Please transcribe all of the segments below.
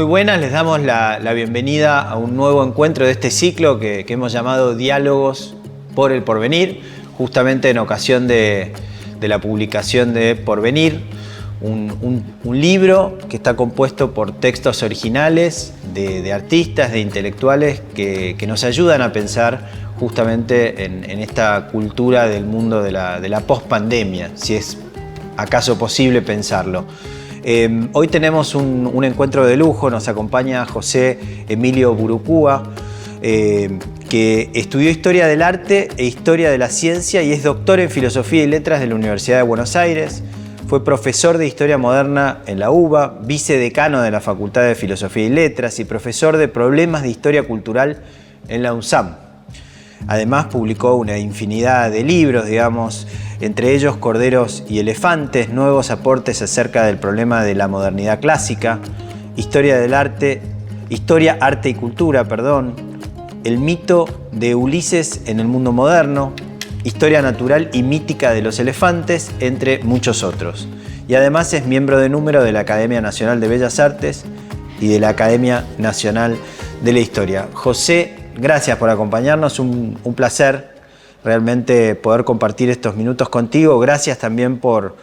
Muy buenas, les damos la bienvenida a un nuevo encuentro de este ciclo que hemos llamado Diálogos por el Porvenir, justamente en ocasión de la publicación de Porvenir, un libro que está compuesto por textos originales de artistas, de intelectuales que nos ayudan a pensar justamente en esta cultura del mundo de la pospandemia, si es acaso posible pensarlo. Hoy tenemos un encuentro de lujo, nos acompaña José Emilio Burucúa, que estudió Historia del Arte e Historia de la Ciencia y es doctor en Filosofía y Letras de la Universidad de Buenos Aires. Fue profesor de Historia Moderna en la UBA, vicedecano de la Facultad de Filosofía y Letras y profesor de Problemas de Historia Cultural en la UNSAM. Además publicó una infinidad de libros, entre ellos Corderos y Elefantes, nuevos aportes acerca del problema de la modernidad clásica, Historia, arte y cultura, el mito de Ulises en el mundo moderno, Historia natural y mítica de los elefantes, entre muchos otros. Y además es miembro de número de la Academia Nacional de Bellas Artes y de la Academia Nacional de la Historia. José, gracias por acompañarnos, un placer realmente poder compartir estos minutos contigo. Gracias también por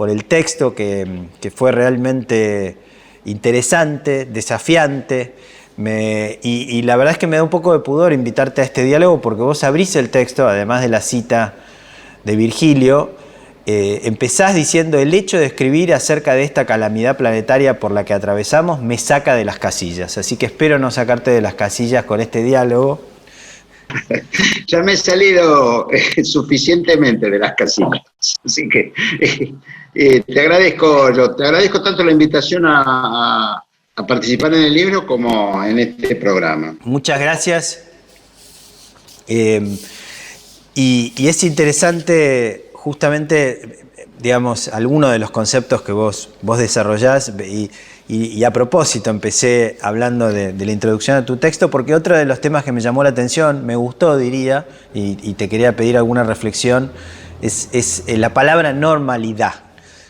el texto que fue realmente interesante, desafiante. Y la verdad es que me da un poco de pudor invitarte a este diálogo porque vos abrís el texto, además de la cita de Virgilio, empezás diciendo: el hecho de escribir acerca de esta calamidad planetaria por la que atravesamos me saca de las casillas. Así que espero no sacarte de las casillas con este diálogo. Ya me he salido suficientemente de las casillas, así que te agradezco tanto la invitación a participar en el libro como en este programa. Muchas gracias. Y es interesante justamente, algunos de los conceptos que vos desarrollás y a propósito empecé hablando de la introducción a tu texto porque otro de los temas que me llamó la atención, me gustó diría, y te quería pedir alguna reflexión, es la palabra normalidad,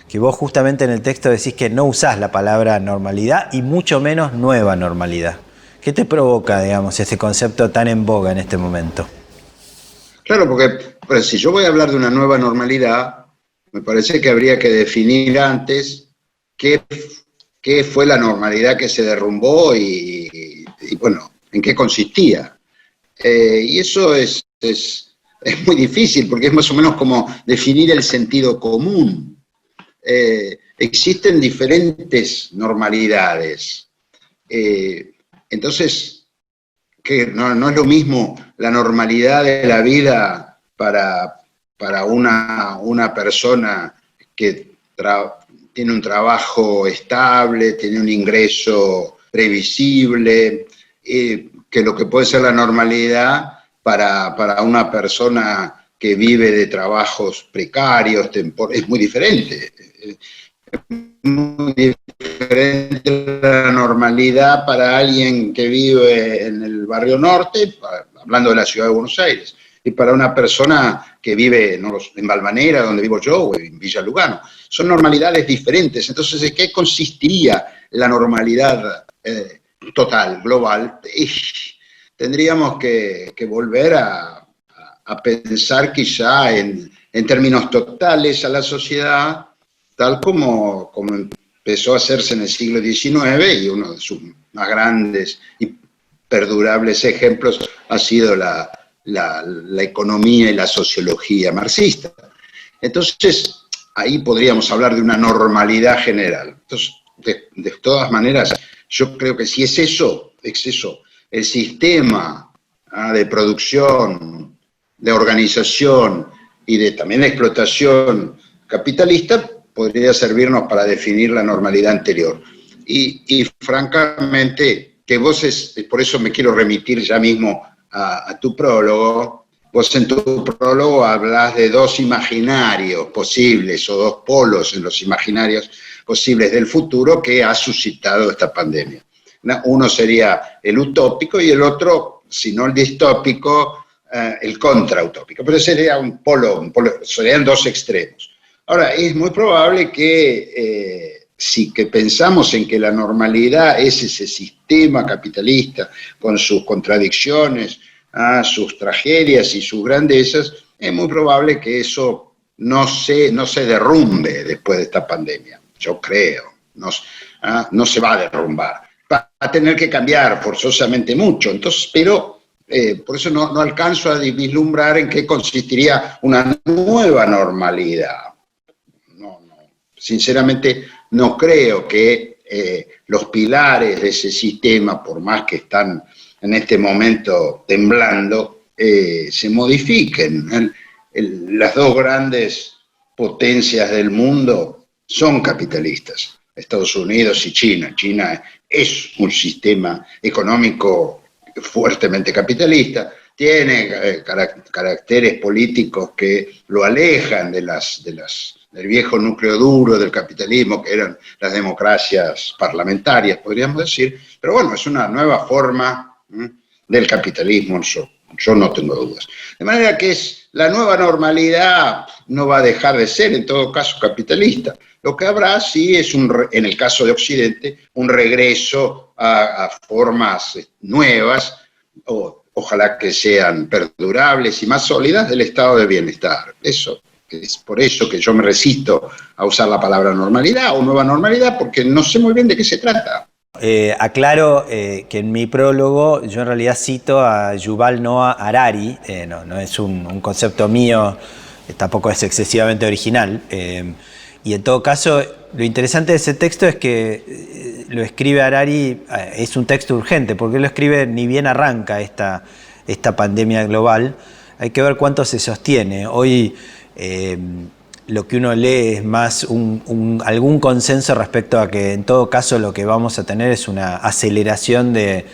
que vos justamente en el texto decís que no usás la palabra normalidad y mucho menos nueva normalidad. ¿Qué te provoca, este concepto tan en boga en este momento? Claro, porque si yo voy a hablar de una nueva normalidad, me parece que habría que definir antes qué fue la normalidad que se derrumbó y bueno, en qué consistía. Y eso es muy difícil, porque es más o menos como definir el sentido común. Existen diferentes normalidades. Entonces, que no es lo mismo la normalidad de la vida para una persona que tiene un trabajo estable, tiene un ingreso previsible, que lo que puede ser la normalidad para una persona que vive de trabajos precarios, es muy diferente. Es muy diferente la normalidad para alguien que vive en el barrio norte, hablando de la ciudad de Buenos Aires, y para una persona que vive en Valvanera, donde vivo yo, o en Villa Lugano. Son normalidades diferentes. Entonces, ¿en qué consistiría la normalidad total, global? Y tendríamos que volver a pensar quizá en términos totales a la sociedad, tal como empezó a hacerse en el siglo XIX, y uno de sus más grandes y perdurables ejemplos ha sido la economía y la sociología marxista. Entonces, ahí podríamos hablar de una normalidad general. Entonces, de todas maneras, yo creo que si es eso, el sistema de producción, de organización y también de explotación capitalista, podría servirnos para definir la normalidad anterior. Y francamente, por eso me quiero remitir ya mismo a tu prólogo. Vos en tu prólogo hablas de dos imaginarios posibles o dos polos en los imaginarios posibles del futuro que ha suscitado esta pandemia. Uno sería el utópico y el otro, si no el distópico, el contrautópico. Pero sería serían dos extremos. Ahora, es muy probable que si que pensamos en que la normalidad es ese sistema capitalista con sus contradicciones, sus tragedias y sus grandezas, es muy probable que eso no se derrumbe después de esta pandemia. Yo creo, no se va a derrumbar. Va a tener que cambiar forzosamente mucho, entonces, pero por eso no alcanzo a vislumbrar en qué consistiría una nueva normalidad. Sinceramente, no creo que los pilares de ese sistema, por más que están en este momento temblando, se modifiquen. Las dos grandes potencias del mundo son capitalistas, Estados Unidos y China. China es un sistema económico fuertemente capitalista, tiene caracteres políticos que lo alejan del viejo núcleo duro del capitalismo, que eran las democracias parlamentarias, podríamos decir, pero bueno, es una nueva forma del capitalismo, yo no tengo dudas. De manera que la nueva normalidad no va a dejar de ser, en todo caso, capitalista. Lo que habrá, sí, es, en el caso de Occidente, un regreso a formas nuevas, ojalá que sean perdurables y más sólidas, del estado de bienestar. Eso. Es por eso que yo me resisto a usar la palabra normalidad o nueva normalidad, porque no sé muy bien de qué se trata. Aclaro que en mi prólogo yo en realidad cito a Yuval Noah Harari, no es un concepto mío, tampoco es excesivamente original, y en todo caso lo interesante de ese texto es que lo escribe Harari, es un texto urgente, porque lo escribe ni bien arranca esta pandemia global, hay que ver cuánto se sostiene. Hoy lo que uno lee es más algún consenso respecto a que en todo caso lo que vamos a tener es una aceleración de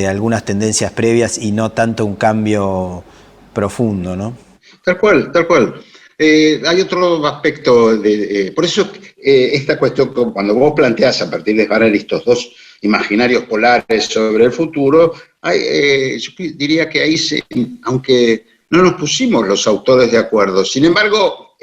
algunas tendencias previas y no tanto un cambio profundo, ¿no? Tal cual, tal cual. Hay otro aspecto, por eso esta cuestión, cuando vos planteás a partir de Harari estos dos imaginarios polares sobre el futuro, yo diría que ahí, aunque no nos pusimos los autores de acuerdo, sin embargo,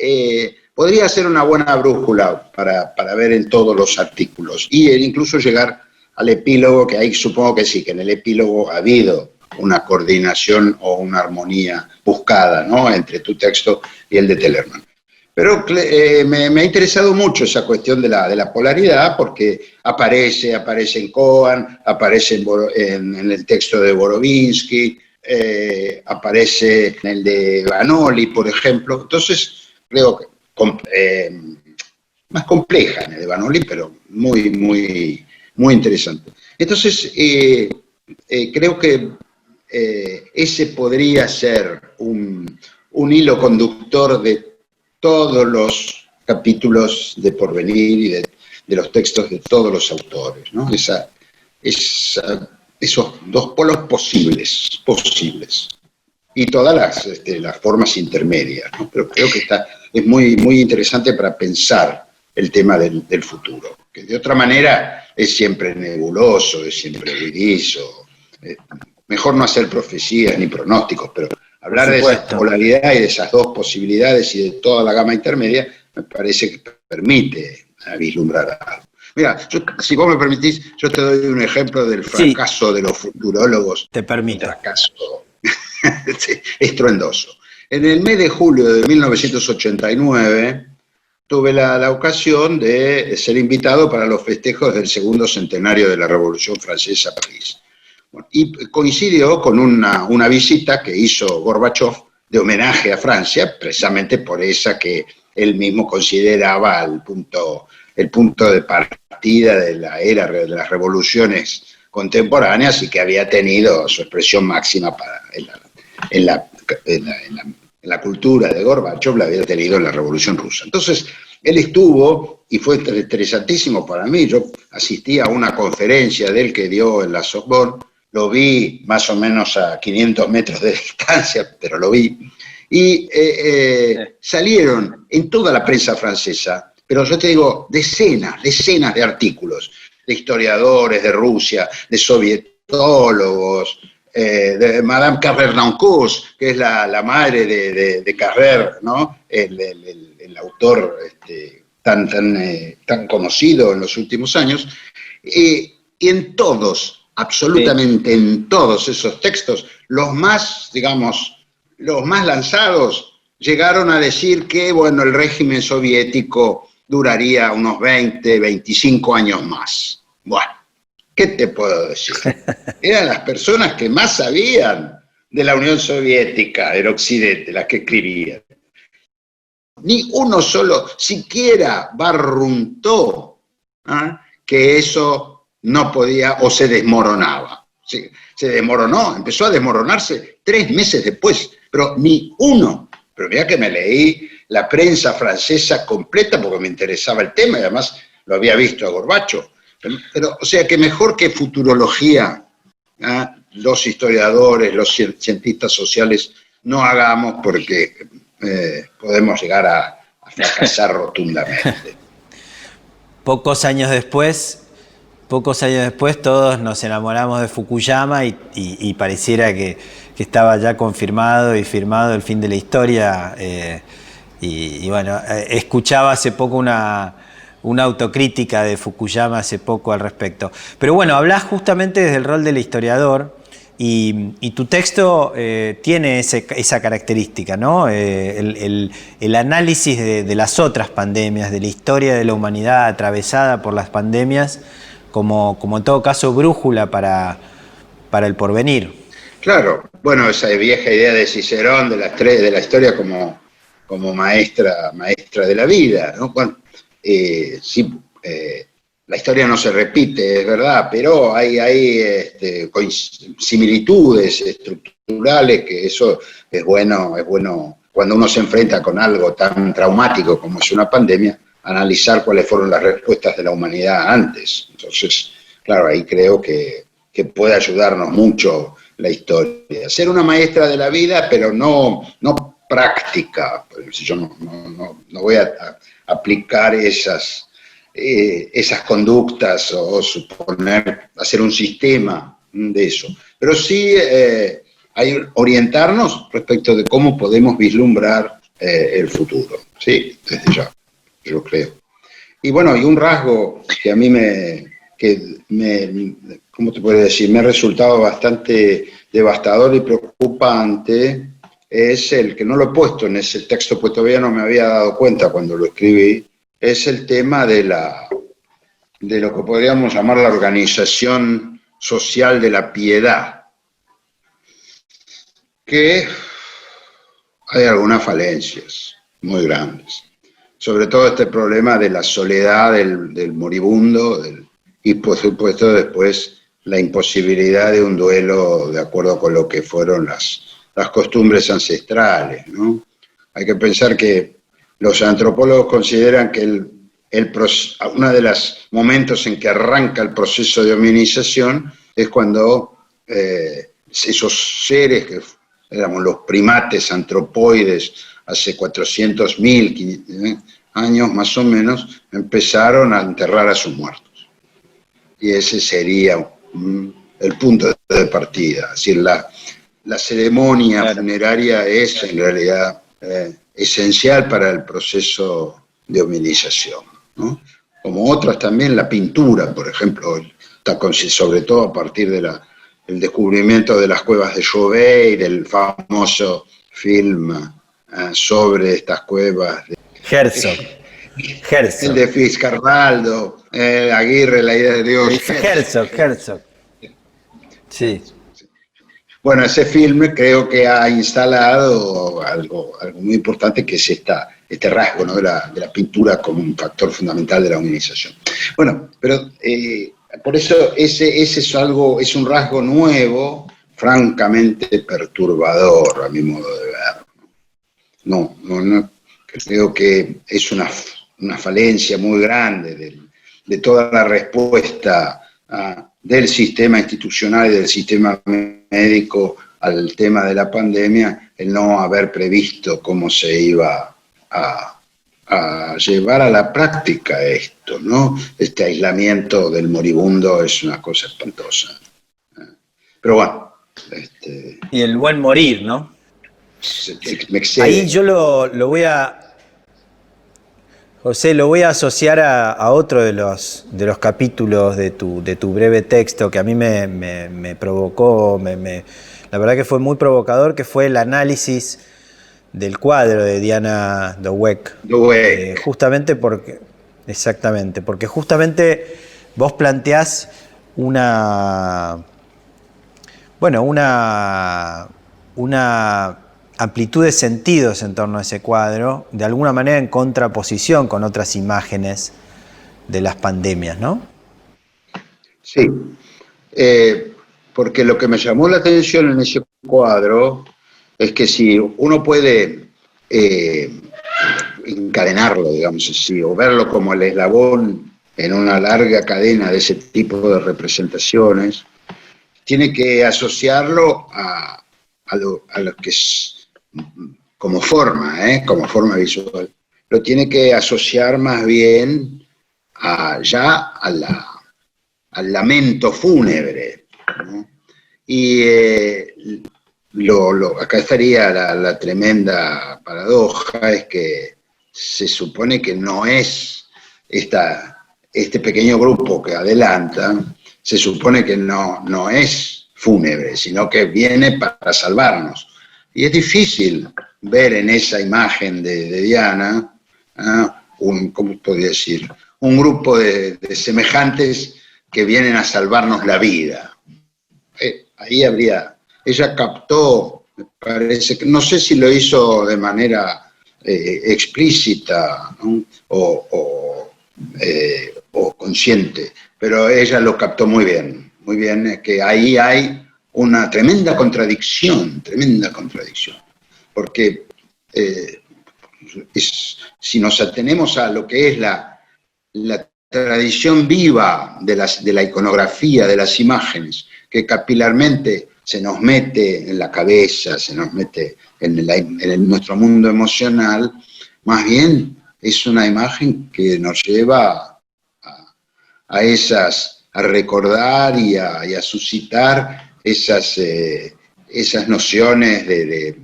podría ser una buena brújula para ver en todos los artículos y incluso llegar al epílogo, que ahí supongo que sí, que en el epílogo ha habido una coordinación o una armonía buscada, ¿no?, entre tu texto y el de Tellerman. Pero me ha interesado mucho esa cuestión de la polaridad, porque aparece en Cohen, aparece en el texto de Borovinsky, aparece en el de Vanoli, por ejemplo. Entonces, creo que más compleja en el de Vanoli, pero muy, muy, muy interesante. Entonces, creo que ese podría ser un hilo conductor de todos los capítulos de Porvenir y de los textos de todos los autores, ¿no? Esos dos polos posibles, y todas las formas intermedias, ¿no? Pero creo que es muy, muy interesante para pensar el tema del futuro, que de otra manera es siempre nebuloso, es siempre huidizo. Mejor no hacer profecías ni pronósticos, pero hablar de esa polaridad y de esas dos posibilidades y de toda la gama intermedia me parece que permite vislumbrar algo. Mira, si vos me permitís, yo te doy un ejemplo del fracaso de los futurólogos. Te permito. Un fracaso estruendoso. En el mes de julio de 1989 tuve la ocasión de ser invitado para los festejos del segundo centenario de la Revolución Francesa a París. Y coincidió con una visita que hizo Gorbachov de homenaje a Francia, precisamente por esa que él mismo consideraba el punto de partida de la era de las revoluciones contemporáneas y que había tenido su expresión máxima en la cultura de Gorbachov, la había tenido en la Revolución Rusa. Entonces, él estuvo, y fue interesantísimo para mí, yo asistí a una conferencia de él que dio en la Sorbonne, lo vi más o menos a 500 metros de distancia, pero lo vi, y salieron en toda la prensa francesa, pero yo te digo, decenas de artículos, de historiadores de Rusia, de sovietólogos, de Madame Carrère-Nancourt, que es la madre de Carrère, ¿no? El autor tan conocido en los últimos años, y en todos, absolutamente en todos esos textos, los más lanzados llegaron a decir que, bueno, el régimen soviético duraría unos 20, 25 años más. Bueno, ¿qué te puedo decir? Eran las personas que más sabían de la Unión Soviética, del Occidente, las que escribían. Ni uno solo siquiera barruntó que eso no podía o se desmoronaba. Sí, se desmoronó, empezó a desmoronarse 3 meses después, pero ni uno. Pero mira que me leí la prensa francesa completa porque me interesaba el tema y además lo había visto a Gorbachov. Pero, o sea que mejor que futurología, los historiadores, los cientistas sociales, no hagamos porque podemos llegar a fracasar rotundamente. Pocos años después todos nos enamoramos de Fukuyama y pareciera que estaba ya confirmado y firmado el fin de la historia. Y bueno, escuchaba hace poco una autocrítica de Fukuyama hace poco al respecto. Pero bueno, hablás justamente desde el rol del historiador y tu texto tiene esa característica, ¿no? El análisis de las otras pandemias, de la historia de la humanidad atravesada por las pandemias, como en todo caso brújula para el porvenir. Claro, bueno, esa vieja idea de Cicerón de la historia como maestra de la vida, ¿no? Bueno, sí, la historia no se repite, es verdad, pero hay similitudes estructurales, que eso es bueno cuando uno se enfrenta con algo tan traumático como es una pandemia, analizar cuáles fueron las respuestas de la humanidad antes. Entonces, claro, ahí creo que puede ayudarnos mucho la historia. Ser una maestra de la vida, pero no práctica. Yo no voy a aplicar esas conductas o hacer un sistema de eso. Pero sí hay que orientarnos respecto de cómo podemos vislumbrar el futuro. Sí, desde ya, yo creo. Y bueno, y un rasgo que a mí ¿cómo te puedo decir? Me ha resultado bastante devastador y preocupante, es el que no lo he puesto en ese texto, pues todavía no me había dado cuenta cuando lo escribí, es el tema de lo que podríamos llamar la organización social de la piedad, que hay algunas falencias muy grandes, sobre todo este problema de la soledad del moribundo y por supuesto después la imposibilidad de un duelo de acuerdo con lo que fueron las costumbres ancestrales, ¿no? Hay que pensar que los antropólogos consideran que uno de los momentos en que arranca el proceso de hominización es cuando esos seres que éramos los primates antropoides hace 400.000 años más o menos, empezaron a enterrar a sus muertos. Y ese sería el punto de partida. Es decir, la ceremonia funeraria es en realidad esencial para el proceso de hominización, ¿no? Como otras también, la pintura, por ejemplo, sobre todo a partir del descubrimiento de las cuevas de Chauvet y del famoso film sobre estas cuevas. Herzog. El de Fitzcarraldo, Aguirre, la idea de Dios. Herzog. Sí. Bueno, ese filme creo que ha instalado algo muy importante, que es este rasgo, ¿no? de la pintura como un factor fundamental de la humanización. Bueno, pero por eso ese es un rasgo nuevo, francamente perturbador a mi modo de ver. No, creo que es una falencia muy grande de toda la respuesta del sistema institucional y del sistema médico al tema de la pandemia, el no haber previsto cómo se iba a llevar a la práctica esto, ¿no? Este aislamiento del moribundo es una cosa espantosa. Pero bueno. Y el buen morir, ¿no? Me excede. Ahí yo lo voy a... José, lo voy a asociar a otro de los capítulos de tu breve texto que a mí me provocó, la verdad que fue muy provocador, que fue el análisis del cuadro de Diana Dweck. Exactamente, porque justamente vos planteás una amplitud de sentidos en torno a ese cuadro, de alguna manera en contraposición con otras imágenes de las pandemias, ¿no? Sí, porque lo que me llamó la atención en ese cuadro es que si uno puede encadenarlo, digamos así, o verlo como el eslabón en una larga cadena de ese tipo de representaciones, tiene que asociarlo a lo que es como forma visual. Lo tiene que asociar más bien al lamento fúnebre, ¿no? Y acá estaría la tremenda paradoja, es que se supone que no es este pequeño grupo que adelanta, se supone que no es fúnebre, sino que viene para salvarnos. Y es difícil ver en esa imagen de Diana, ¿cómo podría decir? Un grupo de semejantes que vienen a salvarnos la vida. Ahí ella captó, me parece, que no sé si lo hizo de manera explícita, ¿no? o consciente, pero ella lo captó muy bien, es que ahí hay una tremenda contradicción, porque si nos atenemos a lo que es la tradición viva de la iconografía, de las imágenes, que capilarmente se nos mete en la cabeza, se nos mete en nuestro mundo emocional, más bien es una imagen que nos lleva a recordar y a suscitar esas nociones de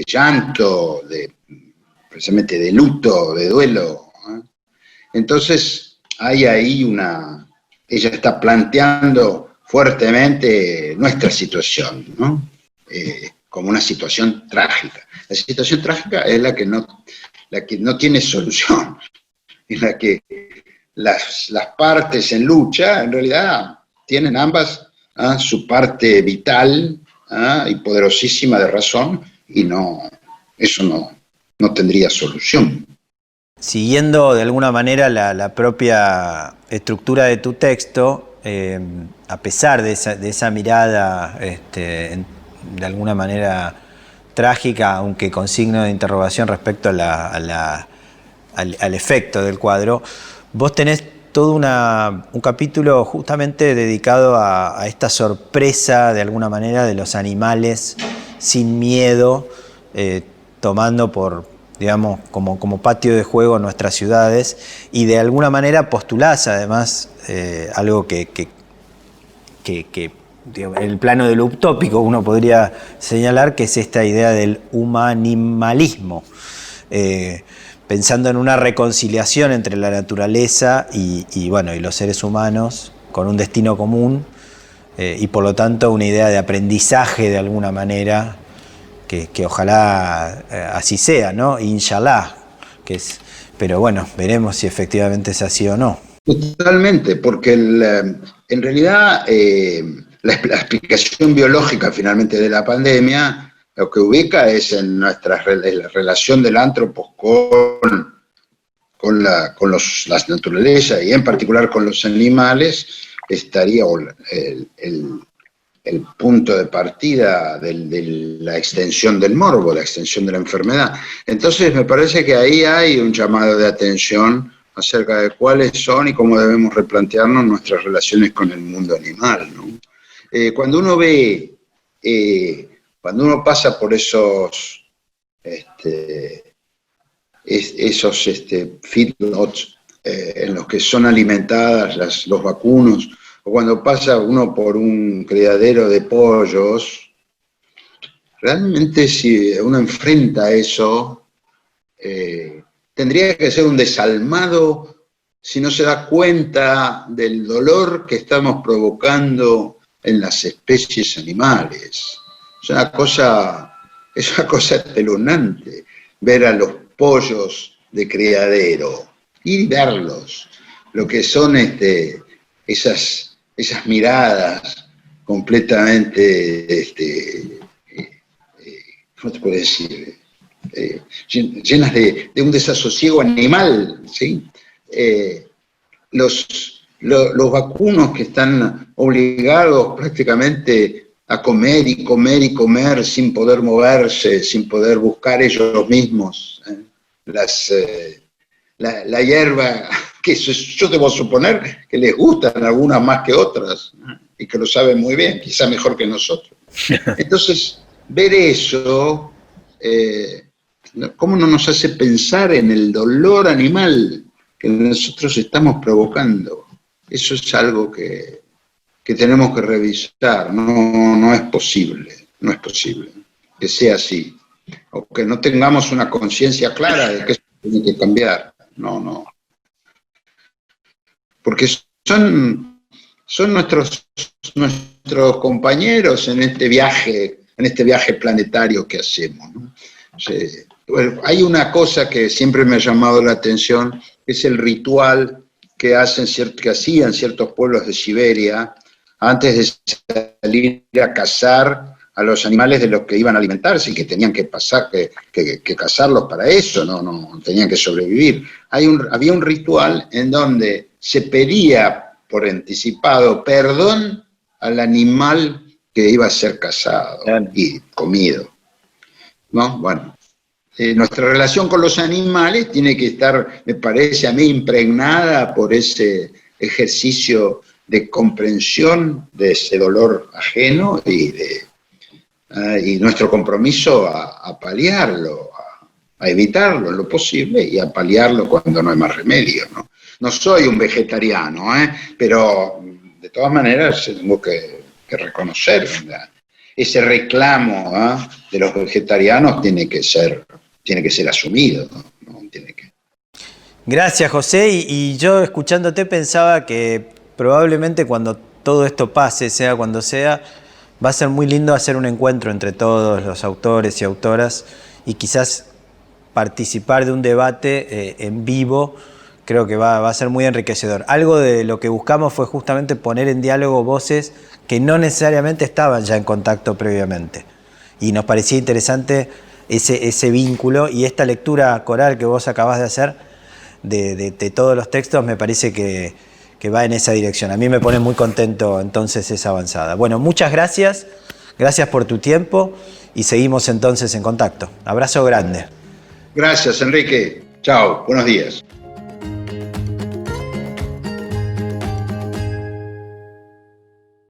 llanto, precisamente de luto, de duelo. Entonces, hay ahí ella está planteando fuertemente nuestra situación, ¿no? Como una situación trágica. La situación trágica es la que no tiene solución, en la que las partes en lucha, en realidad, tienen ambas su parte vital y poderosísima de razón, y eso no tendría solución. Siguiendo de alguna manera la propia estructura de tu texto, a pesar de esa mirada de alguna manera trágica, aunque con signo de interrogación respecto al efecto del cuadro, vos tenés todo un capítulo justamente dedicado a esta sorpresa de alguna manera de los animales sin miedo, tomando digamos, como patio de juego nuestras ciudades, y de alguna manera postulás además algo que digamos, en el plano de lo utópico uno podría señalar, que es esta idea del humanimalismo, pensando en una reconciliación entre la naturaleza y los seres humanos con un destino común, y por lo tanto una idea de aprendizaje de alguna manera, que ojalá así sea, ¿no? Inshallah, pero bueno, veremos si efectivamente es así o no. Totalmente, porque en realidad la explicación biológica finalmente de la pandemia lo que ubica es en la relación del antropos con la naturaleza, y en particular con los animales, estaría el punto de partida de la extensión del morbo, la extensión de la enfermedad. Entonces me parece que ahí hay un llamado de atención acerca de cuáles son y cómo debemos replantearnos nuestras relaciones con el mundo animal, ¿no? Cuando uno pasa por esos feedlots en los que son alimentadas los vacunos, o cuando pasa uno por un criadero de pollos, realmente si uno enfrenta eso, tendría que ser un desalmado si no se da cuenta del dolor que estamos provocando en las especies animales. Es una cosa espeluznante ver a los pollos de criadero y verlos, lo que son esas miradas completamente, ¿cómo te puedo decir? Llenas de un desasosiego animal, ¿sí? Los vacunos que están obligados prácticamente a comer y comer y comer sin poder moverse, sin poder buscar ellos mismos la hierba, que yo debo suponer que les gustan algunas más que otras, y que lo saben muy bien, quizá mejor que nosotros. Entonces, ver eso, ¿cómo no nos hace pensar en el dolor animal que nosotros estamos provocando? Eso es algo que tenemos que revisar. No es posible que sea así, o que no tengamos una conciencia clara de que eso tiene que cambiar. No. Porque son nuestros compañeros en este viaje planetario que hacemos, ¿no? Bueno, hay una cosa que siempre me ha llamado la atención, es el ritual que hacían ciertos pueblos de Siberia antes de salir a cazar a los animales de los que iban a alimentarse y que tenían que cazarlos para eso, no tenían que sobrevivir. Había un ritual en donde se pedía por anticipado perdón al animal que iba a ser cazado y comido, ¿no? Bueno, nuestra relación con los animales tiene que estar, me parece a mí, impregnada por ese ejercicio de comprensión de ese dolor ajeno y nuestro compromiso a paliarlo, a evitarlo en lo posible y a paliarlo cuando no hay más remedio, ¿no? No soy un vegetariano, pero de todas maneras tengo que reconocer, ¿verdad? Ese reclamo de los vegetarianos tiene que ser asumido, ¿no? Gracias, José. Y yo escuchándote pensaba que probablemente cuando todo esto pase, sea cuando sea, va a ser muy lindo hacer un encuentro entre todos los autores y autoras y quizás participar de un debate en vivo. Creo que va a ser muy enriquecedor. Algo de lo que buscamos fue justamente poner en diálogo voces que no necesariamente estaban ya en contacto previamente. Y nos parecía interesante ese vínculo, y esta lectura coral que vos acabás de hacer de todos los textos me parece que va en esa dirección. A mí me pone muy contento entonces esa avanzada. Bueno, muchas gracias por tu tiempo y seguimos entonces en contacto. Abrazo grande. Gracias, Enrique. Chao, buenos días.